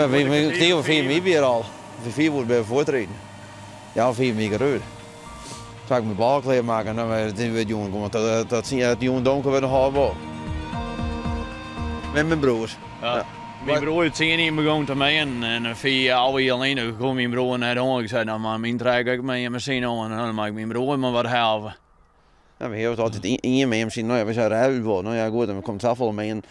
We kregen 4 mijl weer al. Voor 4 wordt bij voortreden. Ja, 4 mijl geruid. Toen ik mijn bal klaar maken en dan werd het jongen komen. Dat zie je het jongen donker weer een half op. Met mijn broers. Ja. Mijn broer het zien niet begon te mee en 4 jaar alweer alleen. Toen kwam mijn broer naar de hond. Ik zei, nou maar mijn trek ik mee in mijn zin om en dan maak ik mijn broer maar wat helpen. Ja, we hebben altijd één mee misschien. Nou ja, we zijn eruit worden. Nou ja, goed, en we komen zelf wel mee en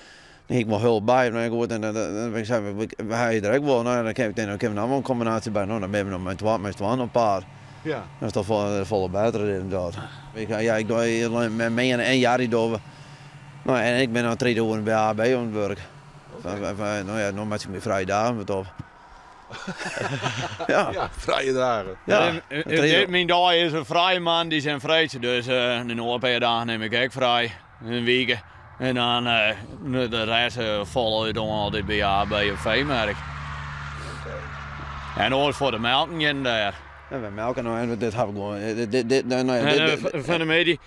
dan ik wel hulp bij. Nou ja, goed, en dan we gaan je direct wel. Nou ja, dan heb ik allemaal een combinatie bij. Nou, dan ben we nog met 12 een paar. Ja. Dat is toch volle beter inderdaad. Ja, ik doe met mij een jaar die door. Nou, en ik ben al 3 jaar bij AB aan het werk. Okay. Nou ja, nog met ik meer vrije dagen met op. Ja, vrije dagen. Ja. Mijn dag is een vrije man die zijn vrij. Dus de paar dagen neem ik ook vrij. Een week. En dan de rest volgen dan altijd bij AB of veemerk. En ooit voor de melken in daar. Ja, we melken nou en dit heb ik gewoon. Van de medie.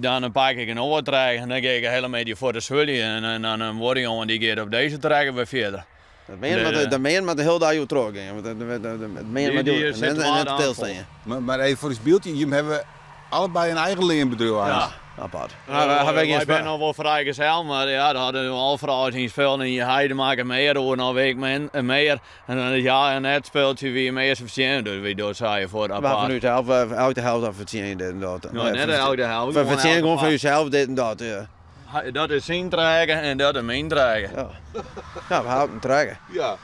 Dan pak ik een overtrek en dan ga ik hele medie voor de zwillie en dan word je jongen die gaat op deze trekken weer verder. Dat meen met de hele dag terug gingen. Dat meen met die en stilstaan. Maar even voor het beeldje, jullie hebben allebei een eigen leenbedrijf. Ja, apart. Wij zijn nog wel vrijgezel, maar ja, dan hadden we al vrouwen zien spelen en je heide maken meer door een week meer. En dan ja, en het speeltje wie meer verdienen, dus we doen saai voor de apart. We hebben nu elke helft aan verdienen dit en dat. Nee, net elke helft. We verdienen gewoon van jezelf dit en dat. Ja. Dat is zijn trekken en dat is mijn trekken. Ja, we houden hem trekken. Ja.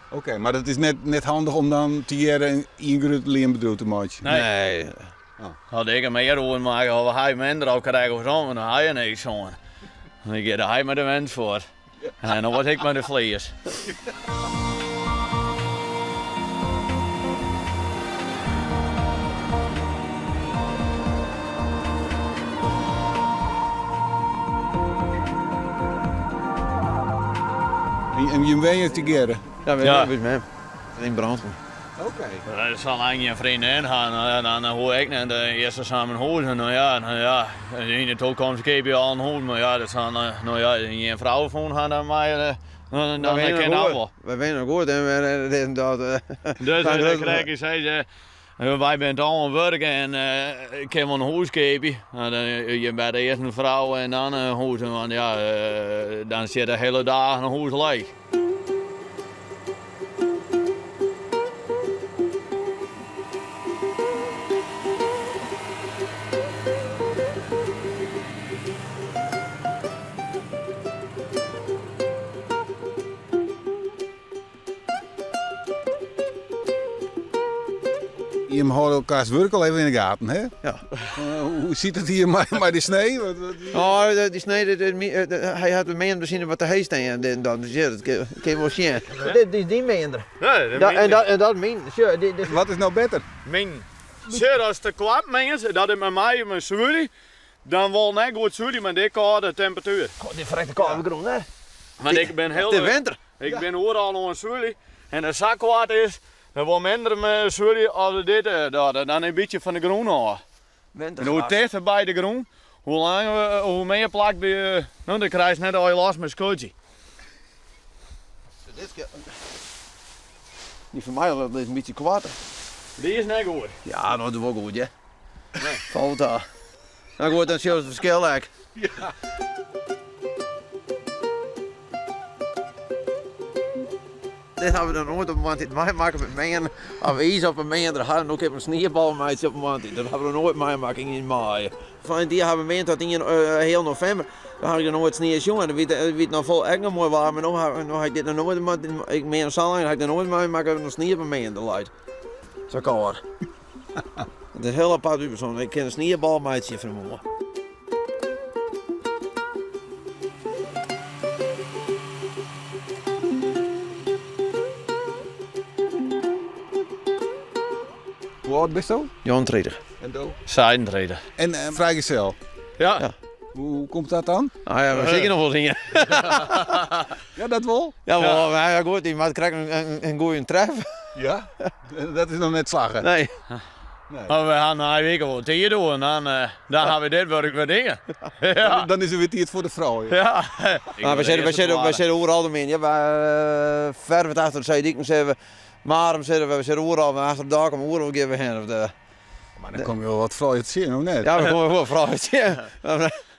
Oké, maar dat is net handig om dan te jaren een groot leenbedrijf te maken. Nee. Had ik er meer over maken, of hij minder al krijgen of zo, maar dan had je niks zo. Dan ga hij met de wens voor. En dan was ik met de vlees. En je ben je together? Ja, we zijn met hem. In brand. Oké. Er zal eigenlijk een vriendin gaan, dan hoor ik net de eerste samen houden. Nou ja, in de toekomst geef je al een hoed, maar ja, dat zal, nou ja, een vrouw van gaan dan maar, dan ken je wel. We weten nog goed en we dat. Dus dan krijg je zei wij zijn al aan het werken en ik heb wel een huis geven. Je bent eerst een vrouw en dan een huis, want ja, dan zit de hele dag een huis leeg. Je houdt elkaars werk al even in de gaten, hè? Ja. Hoe ziet het hier met de snee? Oh, die snee, hij had een meender zien wat de heest en dan. Dus ja, dat kan je wel zien. Dit is die meender. En dat min. Wat is nou beter? Min. Zeer als de kwam, mensen, dat is met mij mijn zwillie, dan wil net goed zwillie met die koude temperatuur. God, die verrekte koude grond, hè? Want ik ben heel de winter. Ik ben overal nog een zwillie en als het koud is, dan wordt minder met zwillie als dit, dan een beetje van de groen af. En hoe dichter bij de groen, hoe meer plak je, nou, dan krijg je net al je last met scootje. Die van mij is een beetje kwaad. Die is net goed. Ja, dat is wel goed, hè? Nee. Valt daar. Nou goed, dan zie je het verschil eigenlijk. Ja. Dit hebben we dan nooit op een moment meemaken met mij. Of iets op een moment, er hadden ook even een sneeuwbal met op een moment. Dat hebben we nooit meemaken in maaien. Van die hebben we dat in heel november. Dan had ik nog nooit sneeuw jongen. Dan weet het nog vol echt nog mooi warm. Maar nog heb ik dit nog nooit, ik meen zal heb ik er nooit meemaken met een sneeuw op een moment. Zo koud. Het is heel apart persoon. Ik ken een sneeuwbal meidje van me. Hoe oud ben je zo? Jan Treder. En doe? Zijdentreden. En vrijgezel. Ja. Hoe komt dat dan? Ah ja, we zeker nog wel zingen. Ja, dat wel? Ja, wel, ja goed, die maat krijgt een goede tref. Ja? Dat is nog net slagen. Nee. Nee. Maar we gaan na een week wel tegen doen en dan gaan we dit werk weer dingen. Ja. Dan is er weer tijd voor de vrouw. Ja. Ja. Maar we zitten overal omheen. Ja, ver wat achter de Zeedieken zitten we. Maar we zitten overal achter de dak om overal geven heen. Maar dan kom je wel wat vrouwen te zien, of net? Ja, we komen wel vrouwen.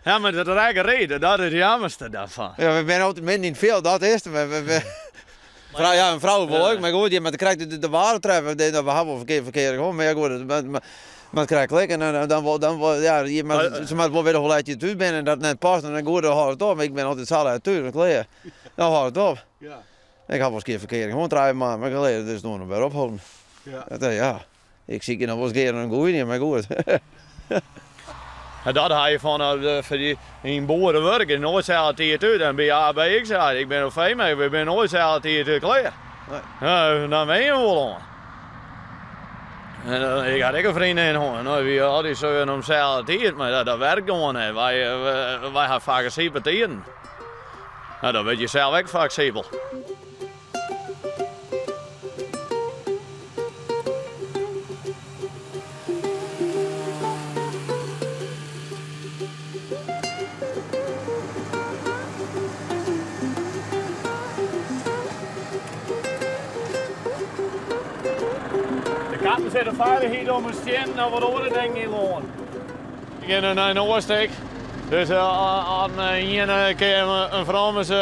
Ja, maar dat rijke reden, dat is het jammerste daarvan. Ja, we zijn altijd min niet veel, dat is het. Ja, een vrouw wel leuk, maar goed, maar dan krijg je de ware treffen. We hebben wel verkeerd gewoon, maar ja, goed, maar het krijgt klik en dan ja, ze moet wel weer hoe laat je thuis bent en dat net past en dan goed, dan houdt het op. Ik ben altijd zo uit thuis, klaar. Dan houdt het op. Ja. Ik had wel eens een keer verkeerd gewoon draaien, maar geleden dus nog weer ophouden. Ja. Ja, ik zie je nog wel eens een keer een goeie, maar goed. En dat had je van in boeren werken, nooit zelf tegen toe. Dan ben je bij ik zei, ik ben op fijn, maar we ben nooit zelf tegen toe klaar. Nee. Ja, dan ben je wel aan. En ik had ook een vriend in hoor, nou, wie had die zo om zelf tegen, maar dat werkt gewoon niet. Wij gaan vaak sympathieën. Nou, dan weet je zelf ook vaak simpel. De katten zitten veilig hier om een steen naar wat andere dingen in loon. Ik ga naar een oorstek. Dus als een keer een vrouw met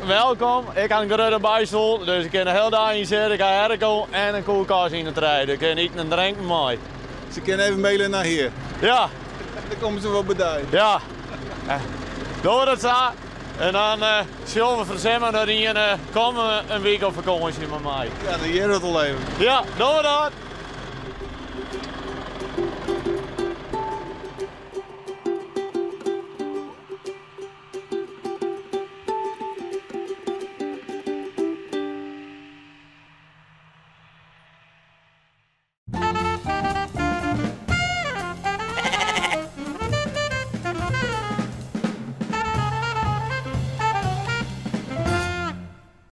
welkom. Ik kan een grote bijstoel, dus ik kan de hele dag in zitten. Ik ga herkomen en een koelkast in het rijden. Ik kan niet een drinken mee. Ze kunnen even mailen naar hier. Ja, Dan komen ze wel beduiden. ja. Doen we dat zo. En dan zullen we verzemmen dat die komen een week op vakantie met mij. Ja, dan hier het al even. Ja, doen we dat.